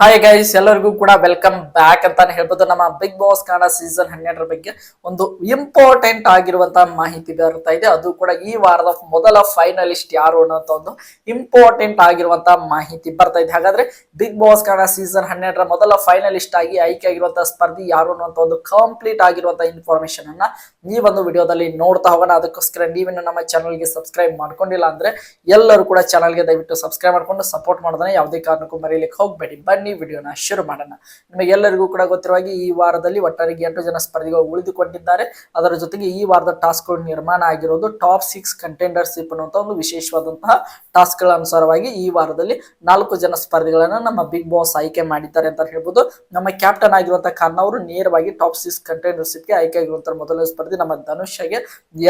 Hi guys, ಎಲ್ಲರಿಗೂ ಕೂಡ welcome back ಅಂತಾನೆ ಹೇಳ್ಬೋದು. ನಮ್ಮ ಬಿಗ್ ಬಾಸ್ ಕನ್ನಡ ಸೀಸನ್ 12 ಬಗ್ಗೆ ಒಂದು ಇಂಪಾರ್ಟೆಂಟ್ ಆಗಿರುವಂತಹ ಮಾಹಿತಿ ಬರ್ತಾ ಇದೆ. ಅದು ಕೂಡ ಈ ವಾರದ ಮೊದಲ ಫೈನಲಿಸ್ಟ್ ಯಾರು ಅನ್ನೋಂತ ಒಂದು ಇಂಪಾರ್ಟೆಂಟ್ ಆಗಿರುವಂತಹ ಮಾಹಿತಿ ಬರ್ತಾ ಇದೆ. ಹಾಗಾದ್ರೆ ಬಿಗ್ ಬಾಸ್ ಕನ್ನಡ ಸೀಸನ್ 12 ಮೊದಲ ಫೈನಲಿಸ್ಟ್ ಆಗಿ ಆಯ್ಕೆ ಆಗಿರುವಂತಹ ಸ್ಪರ್ಧಿ ಯಾರು ಅನ್ನುವಂತ ಒಂದು ಕಂಪ್ಲೀಟ್ ಆಗಿರುವಂತಹ ಇನ್ಫಾರ್ಮೇಶನ್ ಅನ್ನ ಈ ಒಂದು ವಿಡಿಯೋದಲ್ಲಿ ನೋಡ್ತಾ ಹೋಗೋಣ. ಅದಕ್ಕೋಸ್ಕರ ನೀವೇನು ನಮ್ಮ ಚಾನಲ್ಗೆ ಸಬ್ಸ್ಕ್ರೈಬ್ ಮಾಡ್ಕೊಂಡಿಲ್ಲ ಅಂದ್ರೆ ಎಲ್ಲರೂ ಕೂಡ ಚಾನಲ್ಗೆ ದಯವಿಟ್ಟು ಸಬ್ಸ್ಕ್ರೈಬ್ ಮಾಡ್ಕೊಂಡು ಸಪೋರ್ಟ್ ಮಾಡೋದನ್ನ ಯಾವುದೇ ಕಾರಣಕ್ಕೂ ಮರೆಯಲಿಕ್ಕೆ ಹೋಗ್ಬೇಡಿ. ಬನ್ನಿ ವಿಡಿಯೋನ ಶುರು ಮಾಡೋಣ. ನಿಮಗೆಲ್ಲರಿಗೂ ಕೂಡ ಗೊತ್ತಿರುವಾಗಿ ಈ ವಾರದಲ್ಲಿ ಒಟ್ಟಾರೆ 8 ಜನ ಸ್ಪರ್ಧಿಗಳು ಉಳಿದುಕೊಂಡಿದ್ದಾರೆ. ಅದರ ಜೊತೆಗೆ ಈ ವಾರದ ಟಾಸ್ಕ್ ನಿರ್ಮಾಣ ಆಗಿರೋದು ಟಾಪ್ 6 ಕಂಟೆಂಡರ್ಶಿಪ್ ಅನ್ನುವಂತ ಒಂದು ವಿಶೇಷವಾದಂತಹ ಟಾಸ್ಕ್ ಗಳ ಅನುಸಾರವಾಗಿ ಈ ವಾರದಲ್ಲಿ 4 ಜನ ಸ್ಪರ್ಧಿಗಳನ್ನ ನಮ್ಮ ಬಿಗ್ ಬಾಸ್ ಆಯ್ಕೆ ಮಾಡಿದ್ದಾರೆ ಅಂತ ಹೇಳ್ಬೋದು. ನಮ್ಮ ಕ್ಯಾಪ್ಟನ್ ಆಗಿರುವಂತಹ ಖಾನ್ ಅವರು ನೇರವಾಗಿ ಟಾಪ್ 6 ಕಂಟೆಂಡರ್ಶಿಪ್ ಗೆ ಆಯ್ಕೆ ಆಗಿರುವಂತಹ ಮೊದಲನೇ ಸ್ಪರ್ಧಿ ನಮ್ಮ ಧನುಷ್ಗೆ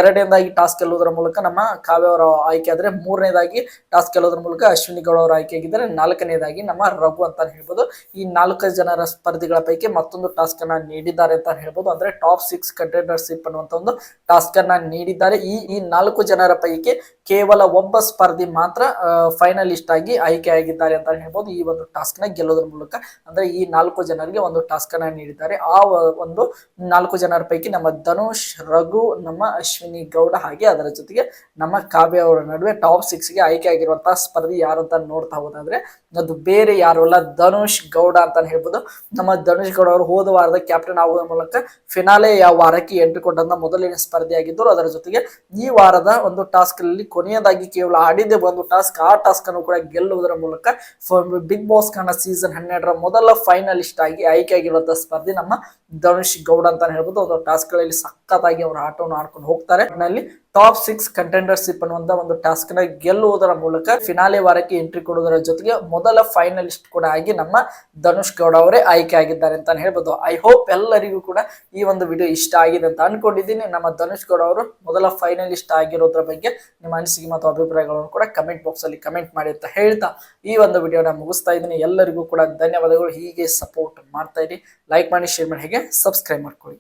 ಎರಡನೇದಾಗಿ ಟಾಸ್ಕ್ ಗೆಲ್ಲುವುದರ ಮೂಲಕ ನಮ್ಮ ಕಾವ್ಯ ಅವರ ಆಯ್ಕೆ ಆದ್ರೆ, ಮೂರನೇದಾಗಿ ಟಾಸ್ಕ್ ಗೆಲ್ಲುವುದರ ಮೂಲಕ ಅಶ್ವಿನಿ ಗೌಡ ಅವರು ಆಯ್ಕೆ ಆಗಿದ್ದಾರೆ, ನಾಲ್ಕನೇದಾಗಿ ನಮ್ಮ ರಘು ಅಂತ ಹೇಳ್ಬೋದು. ಈ 4 ಜನರ ಸ್ಪರ್ಧಿಗಳ ಪೈಕಿ ಮತ್ತೊಂದು ಟಾಸ್ಕ್ ಅನ್ನ ನೀಡಿದ್ದಾರೆ ಅಂತ ಹೇಳ್ಬೋದು. ಅಂದ್ರೆ ಟಾಪ್ 6 ಕಂಟೆಂಡರ್ಶಿಪ್ ಅನ್ನುವಂತ ಒಂದು ಟಾಸ್ಕ್ ಅನ್ನ ನೀಡಿದ್ದಾರೆ. ಈ 4 ಜನರ ಪೈಕಿ ಕೇವಲ ಒಬ್ಬ ಸ್ಪರ್ಧಿ ಮಾತ್ರ ಫೈನಲಿಸ್ಟ್ ಆಗಿ ಆಯ್ಕೆ ಆಗಿದ್ದಾರೆ ಅಂತ ಹೇಳ್ಬೋದು. ಈ ಒಂದು ಟಾಸ್ಕ್ ನ ಗೆಲ್ಲೋದ್ರ ಮೂಲಕ ಅಂದ್ರೆ ಈ 4 ಜನರಿಗೆ ಒಂದು ಟಾಸ್ಕ್ ಅನ್ನ ನೀಡಿದ್ದಾರೆ. ಆ ಒಂದು 4 ಜನರ ಪೈಕಿ ನಮ್ಮ ಧನುಷ್, ರಘು, ನಮ್ಮ ಅಶ್ವಿನಿ ಗೌಡ ಹಾಗೆ ಅದರ ಜೊತೆಗೆ ನಮ್ಮ ಕಾವ್ಯ ಅವರ ನಡುವೆ ಟಾಪ್ 6 ಗೆ ಆಯ್ಕೆ ಆಗಿರುವಂತಹ ಸ್ಪರ್ಧಿ ಯಾರು ಅಂತ ನೋಡ್ತಾ ಹೋದಾದ್ರೆ ಅದು ಬೇರೆ ಯಾರು ಅಲ್ಲ, ಧನುಷ್ ಗೌಡ ಅಂತ ಹೇಳ್ಬೋದು. ನಮ್ಮ ಧನುಷ್ ಗೌಡ ಅವರು ಹೋದ ವಾರದ ಕ್ಯಾಪ್ಟನ್ ಆಗುವ ಮೂಲಕ ಫಿನಾಲೆ ವಾರಕ್ಕೆ ಎಂಟ್ರಿ ಕೊಟ್ಟಂತ ಮೊದಲಿನ ಸ್ಪರ್ಧಿ ಆಗಿದ್ದರು. ಅದರ ಜೊತೆಗೆ ಈ ವಾರದ ಒಂದು ಟಾಸ್ಕ್ ಅಲ್ಲಿ ಕೊನೆಯದಾಗಿ ಕೇವಲ ಆಡಿದ್ದೇ ಒಂದು ಟಾಸ್ಕ್, ಆ ಟಾಸ್ಕ್ ಅನ್ನು ಕೂಡ ಗೆಲ್ಲುವುದರ ಮೂಲಕ ಬಿಗ್ ಬಾಸ್ ಕನ್ನಡ ಸೀಸನ್ 12 ಮೊದಲ ಫೈನಲಿಸ್ಟ್ ಆಗಿ ಆಯ್ಕೆ ಆಗಿರುವಂತಹ ಸ್ಪರ್ಧಿ ನಮ್ಮ ಧನುಷ್ ಗೌಡ ಅಂತ ಹೇಳ್ಬೋದು. ಅದು ಟಾಸ್ಕ್ ಗಳಲ್ಲಿ ಸಖತ್ತಾಗಿ ಅವರು ಆಟವನ್ನು ಆಡ್ಕೊಂಡು ಹೋಗ್ತಾರೆ. ಟಾಪ್ 6 ಕಂಟೆಂಡರ್ಶಿಪ್ ಅನ್ನುವಂತ ಒಂದು ಟಾಸ್ಕ್ ನ ಗೆಲ್ಲುವುದರ ಮೂಲಕ ಫಿನಾಲೆ ವಾರಕ್ಕೆ ಎಂಟ್ರಿ ಕೊಡುವುದರ ಜೊತೆಗೆ ಮೊದಲ ಫೈನಲಿಸ್ಟ್ ಕೂಡ ಆಗಿ ನಮ್ಮ ಧನುಷ್ ಗೌಡ ಅವರೇ ಆಯ್ಕೆ ಆಗಿದ್ದಾರೆ ಅಂತ ಹೇಳ್ಬೋದು. ಐ ಹೋಪ್ ಎಲ್ಲರಿಗೂ ಕೂಡ ಈ ಒಂದು ವಿಡಿಯೋ ಇಷ್ಟ ಆಗಿದೆ ಅಂತ ಅನ್ಕೊಂಡಿದ್ದೀನಿ. ನಮ್ಮ ಧನುಷ್ ಗೌಡ ಅವರು ಮೊದಲ ಫೈನಲಿಸ್ಟ್ ಆಗಿರೋದ್ರ ಬಗ್ಗೆ ನಿಮ್ಮ ಅನಿಸಿಕೆ ಮತ್ತು ಅಭಿಪ್ರಾಯಗಳನ್ನು ಕೂಡ ಕಮೆಂಟ್ ಬಾಕ್ಸ್ ಅಲ್ಲಿ ಕಮೆಂಟ್ ಮಾಡಿ ಅಂತ ಹೇಳ್ತಾ ಈ ಒಂದು ವಿಡಿಯೋನ ಮುಗಿಸ್ತಾ ಇದ್ದೀನಿ. ಎಲ್ಲರಿಗೂ ಕೂಡ ಧನ್ಯವಾದಗಳು. ಹೀಗೆ ಸಪೋರ್ಟ್ ಮಾಡ್ತಾ ಇರಿ, ಲೈಕ್ ಮಾಡಿ, ಶೇರ್ ಮಾಡಿ, ಹಾಗೆ ಸಬ್ಸ್ಕ್ರೈಬ್ ಮಾಡ್ಕೊಳ್ಳಿ.